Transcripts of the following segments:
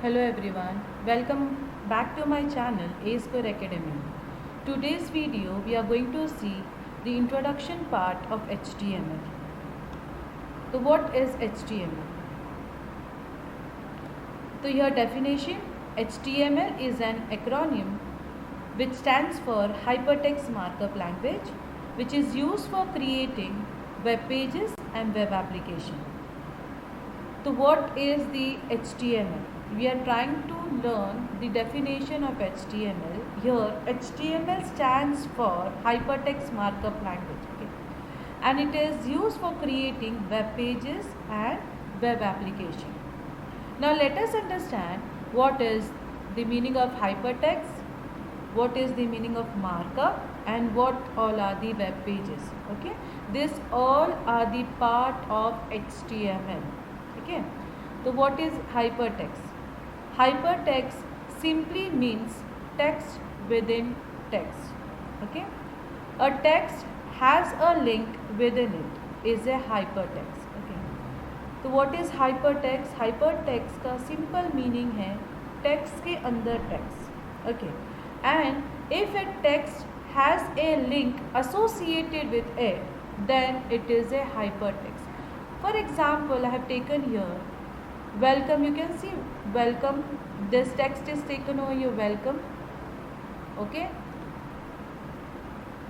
Hello everyone, welcome back to my channel A Square Academy. Today's video we are going to see the introduction part of HTML. So what is HTML? So your definition, HTML is an acronym which stands for Hypertext Markup Language, which is used for creating web pages and web application. So what is the HTML? We are trying to learn the definition of HTML. Here HTML stands for Hypertext Markup Language, okay? And it is used for creating web pages and web application. Now let us understand what is the meaning of hypertext, what is the meaning of markup, and what all are the web pages. Okay, this all are the part of HTML. Okay, so what is hypertext? Hypertext simply means text within text. Okay, a text has a link within it is a hypertext. Okay, तो what is hypertext? Hypertext का simple meaning है text के अंदर text. Okay, and if a text has a link associated with it, then it is a hypertext. For example, I have taken here welcome. You can see welcome. This text is taken over here, welcome. Okay,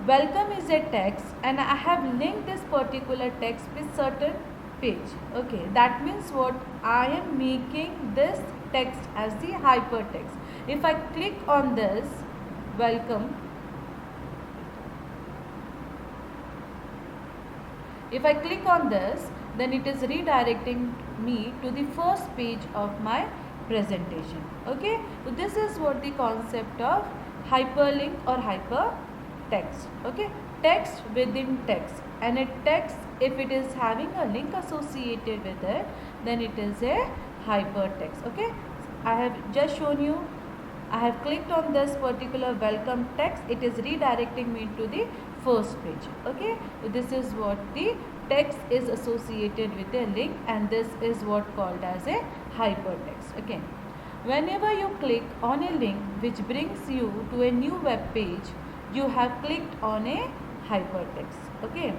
welcome is a text and I have linked this particular text with certain page. Okay, that means what? I am making this text as the hypertext. If I click on this welcome, if I click on this, then it is redirecting me to the first page of my presentation. Okay, so this is what the concept of hyperlink or hypertext. Okay, text within text, and a text, if it is having a link associated with it, then it is a hypertext. Okay, I have just shown you, I have clicked on this particular welcome text, it is redirecting me to the first page. Okay, so this is what the text is associated with a link, and this is what called as a hypertext. Okay, whenever you click on a link which brings you to a new web page, you have clicked on a hypertext. Okay,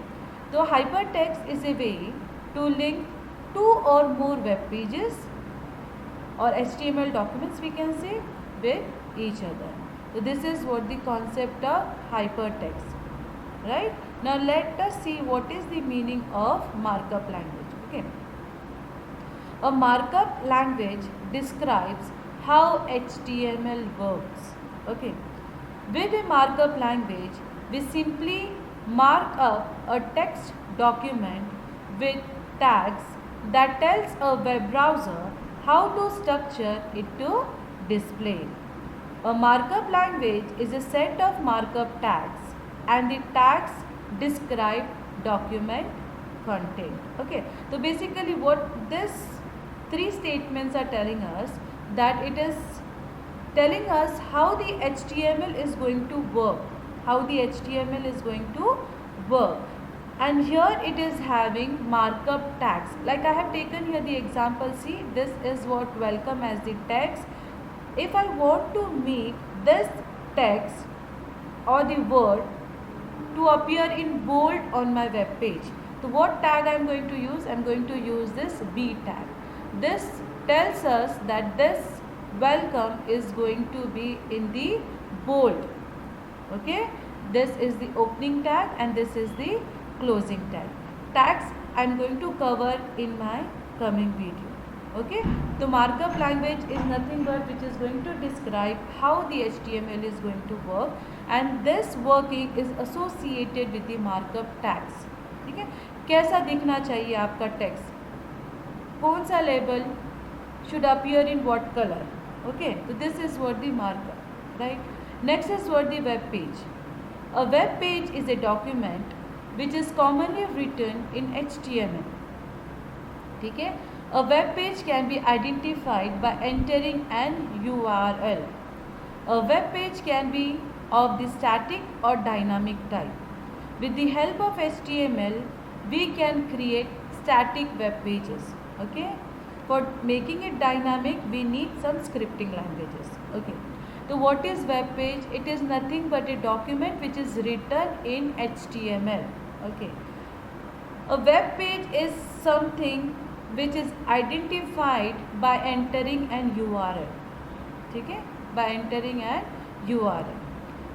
so hypertext is a way to link two or more web pages or HTML documents, we can say, with each other. So this is what the concept of hypertext. Right, now let us see what is the meaning of markup language. Okay, a markup language describes how HTML works. Okay, with a markup language we simply mark up a text document with tags that tells a web browser how to structure it to display. A markup language is a set of markup tags, and the tags describe document content. Okay, so basically what this three statements are telling us, that it is telling us how the HTML is going to work, how the HTML is going to work. And here it is having markup tags. Like I have taken here the example, see, this is what welcome as the text. If I want to make this text or the word to appear in bold on my web page, so what tag I am going to use? I am going to use this B tag. This tells us that this welcome is going to be in the bold. Okay, this is the opening tag and this is the closing tag. Tags I am going to cover in my coming video. Okay, the markup language is nothing but which is going to describe how the HTML is going to work, and this working is associated with the markup tags. ठीक है, कैसा दिखना चाहिए आपका text, कौन सा label should appear in what color. Okay, so this is what the markup, right? Next is what the web page. A web page is a document which is commonly written in HTML. ठीक है, a web page can be identified by entering an URL. A web page can be of the static or dynamic type. With the help of HTML, we can create static web pages. Okay, For making it dynamic, we need some scripting languages. Okay. So what is web page? It is nothing but a document which is written in HTML. Okay. A web page is something which is identified by entering an URL. Okay? By entering an URL.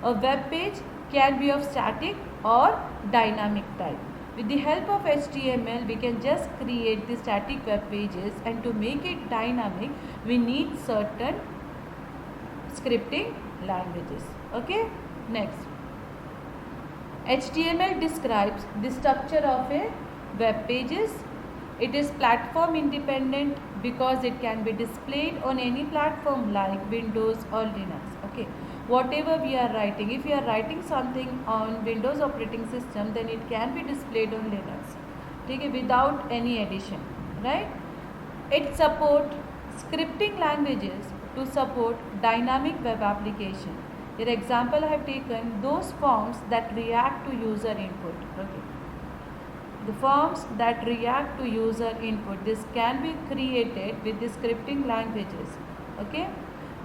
A web page can be of static or dynamic type. With the help of HTML, we can just create the static web pages, and to make it dynamic, we need certain scripting languages. Okay? Next. HTML describes the structure of a web pages. It is platform independent because it can be displayed on any platform like Windows or Linux. Okay. Whatever we are writing, if we are writing something on Windows operating system, then it can be displayed on Linux. Okay, without any addition, right? It supports scripting languages to support dynamic web application. Your example I have taken those forms that react to user input. Okay. The forms that react to user input, this can be created with the scripting languages. Okay.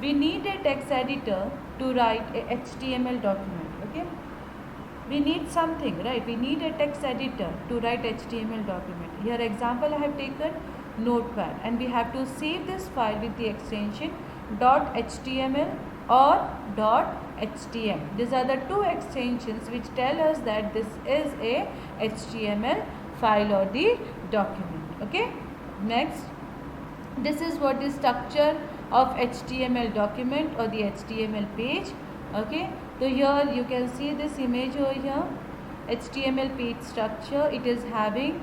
We need a text editor to write a HTML document. Okay. We need something, right? We need a text editor to write HTML document. Here example I have taken Notepad, and we have to save this file with the extension .html or .htm. These are the two extensions which tell us that this is a HTML file or the document. Okay. Next, this is what is structure of HTML document or the HTML page. Okay. So here you can see this image over here. HTML page structure. It is having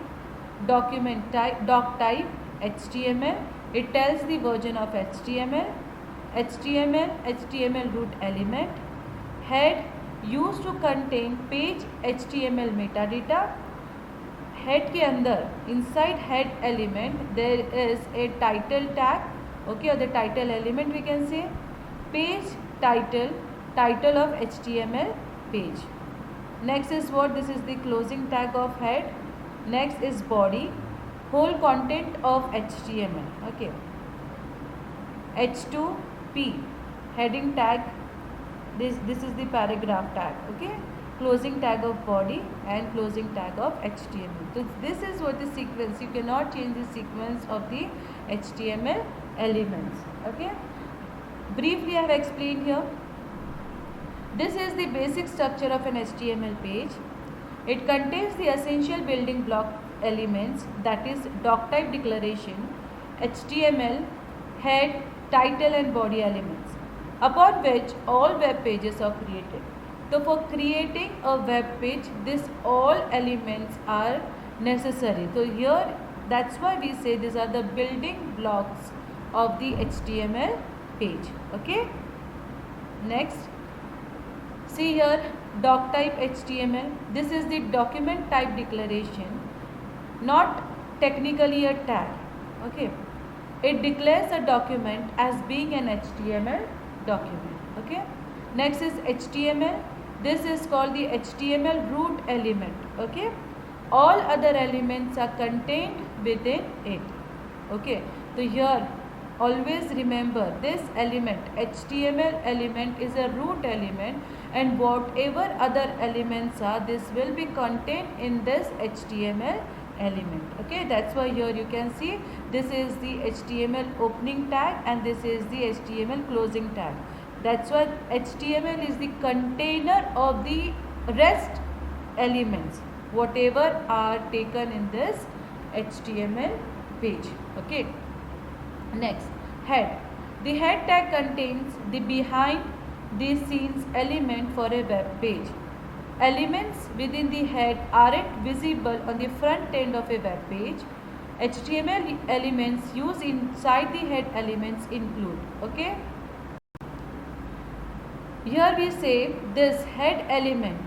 document type, doc type HTML. It tells the version of HTML. HTML root element. Head used to contain page HTML metadata. Head के अंदर inside head element there is a title tag. Okay, or the title element we can say. Page title of HTML page. Next is what? This is the closing tag of head. Next is body, whole content of HTML. Okay. H2P heading tag. This is the paragraph tag. Okay. Closing tag of body and closing tag of HTML. So this is what the sequence. You cannot change the sequence of the HTML elements. Okay. Briefly I have explained here. This is the basic structure of an HTML page. It contains the essential building block elements, that is doc type declaration, HTML, head, title and body elements, upon which all web pages are created. So for creating a web page, this all elements are necessary. So here that's why we say these are the building blocks of the HTML page. Okay. Next, see here doc type HTML. This is the document type declaration, not technically a tag. Okay. It declares a document as being an HTML document. Okay. Next is HTML. This is called the HTML root element. Okay. All other elements are contained within it. Okay. So here always remember this element, HTML element, is a root element, and whatever other elements are, this will be contained in this HTML element. Okay, that's why here you can see this is the HTML opening tag and this is the HTML closing tag. That's why HTML is the container of the rest elements, whatever are taken in this HTML page. Okay. Next, head. The head tag contains the behind the scenes element for a web page. Elements within the head aren't visible on the front end of a web page. HTML elements used inside the head elements include. Okay. Here we say this head element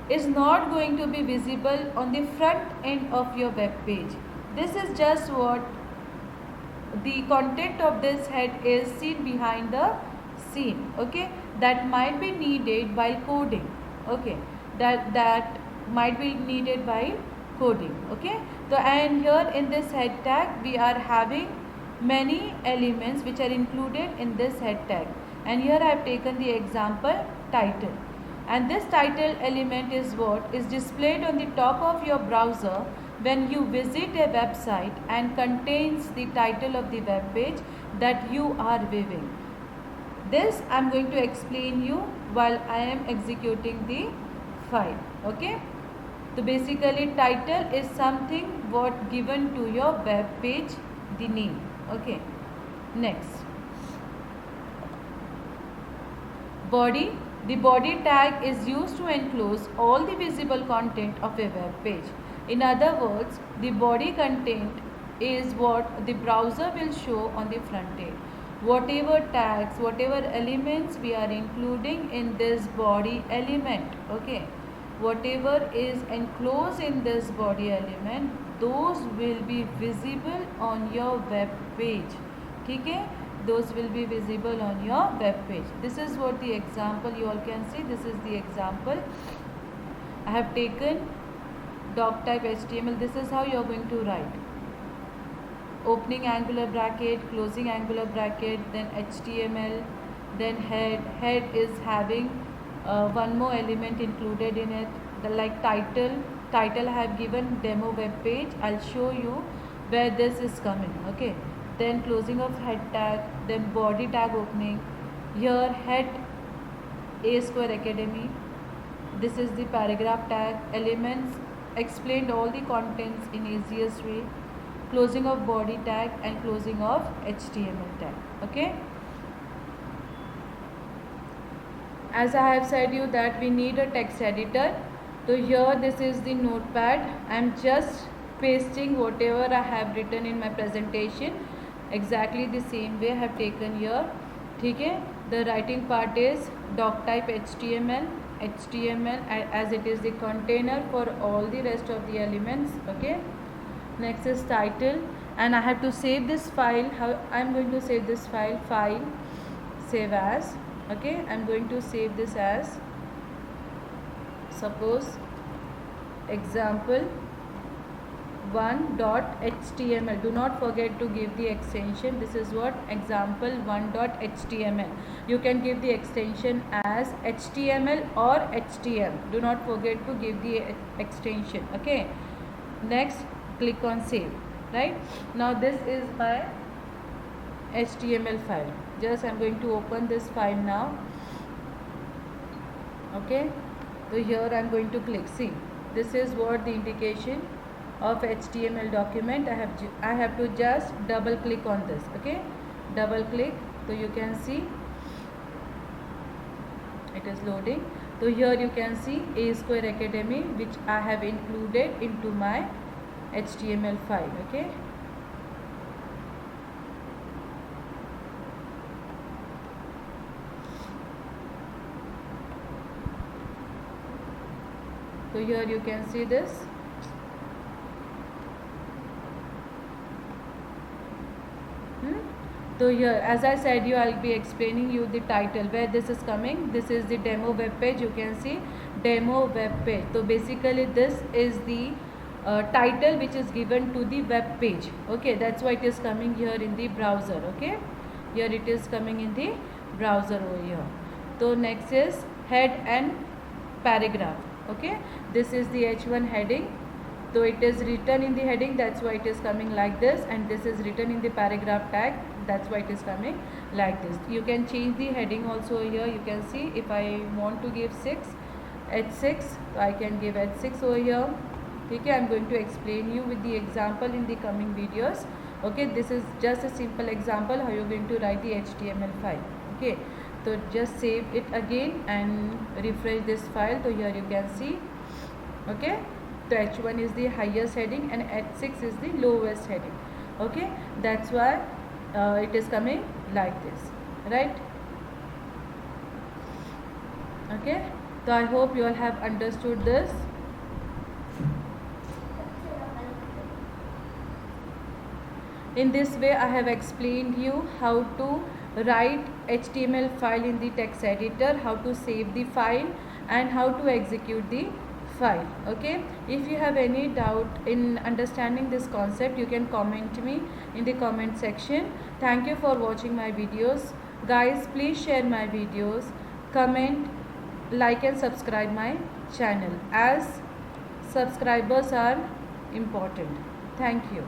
is not going to be visible on the front end of your web page. This is just what the content of this head is seen behind the scene. Okay, that might be needed while coding. Okay, that might be needed while coding. Okay, so and here in this head tag we are having many elements which are included in this head tag, and here I have taken the example title, and this title element is what is displayed on the top of your browser when you visit a website and contains the title of the web page that you are viewing. This I am going to explain you while I am executing the file. Okay. So basically title is something what given to your web page, the name. Okay. Next. Body. The body tag is used to enclose all the visible content of a web page. In other words, the body content is what the browser will show on the front page. Whatever tags, whatever elements we are including in this body element, okay, whatever is enclosed in this body element, those will be visible on your web page. Okay, those will be visible on your web page. This is what the example you all can see. This is the example I have taken. Doc type HTML. This is how you are going to write: opening angular bracket, closing angular bracket, then HTML, then head. Head is having one more element included in it, like title. Title I have given demo web page. I'll show you where this is coming. Okay. Then closing of head tag, then body tag opening. Here head A Square Academy. This is the paragraph tag. Elements explained all the contents in easiest way. Closing of body tag and closing of HTML tag. Okay. As I have said you that we need a text editor. So here this is the notepad. I am just pasting whatever I have written in my presentation. Exactly the same way I have taken here. Okay. The writing part is doc type HTML as it is the container for all the rest of the elements. Okay. Next is title, and I have to save this file. How I am going to save this file? File, save as. Okay, I am going to save this as, suppose, example 1.html. Do not forget to give the extension. This is what example 1.html. You can give the extension as HTML or HTML. Do not forget to give the extension. Okay. Next, click on save. Right now this is my HTML file. Just I'm going to open this file now. Okay, so here I'm going to click. See, this is what the indication of HTML document. I have to just double click on this. Okay, double click, so you can see it is loading. So here you can see A Square Academy, which I have included into my HTML file. Okay, so here you can see this. So here, as I said you, I'll be explaining you the title where this is coming. This is the demo web page. You can see demo web page. So basically this is the title which is given to the web page. Okay, that's why it is coming here in the browser. Okay, here it is coming in the browser over here. So next is head and paragraph. Okay, this is the H1 heading. So it is written in the heading, that's why it is coming like this, and this is written in the paragraph tag, that's why it is coming like this. You can change the heading also here. You can see if I want to give H6, so I can give H6 over here. Okay, I am going to explain you with the example in the coming videos. Okay, this is just a simple example how you are going to write the HTML file. Okay, so just save it again and refresh this file. So here you can see. Okay, the H1 is the highest heading and H6 is the lowest heading. Okay, that's why it is coming like this, right? Okay, so I hope you all have understood this. In this way I have explained you how to write HTML file in the text editor, how to save the file, and how to execute the file. Okay, if you have any doubt in understanding this concept, you can comment me in the comment section. Thank you for watching my videos. Guys, please share my videos, comment, like and subscribe my channel, as subscribers are important. Thank you.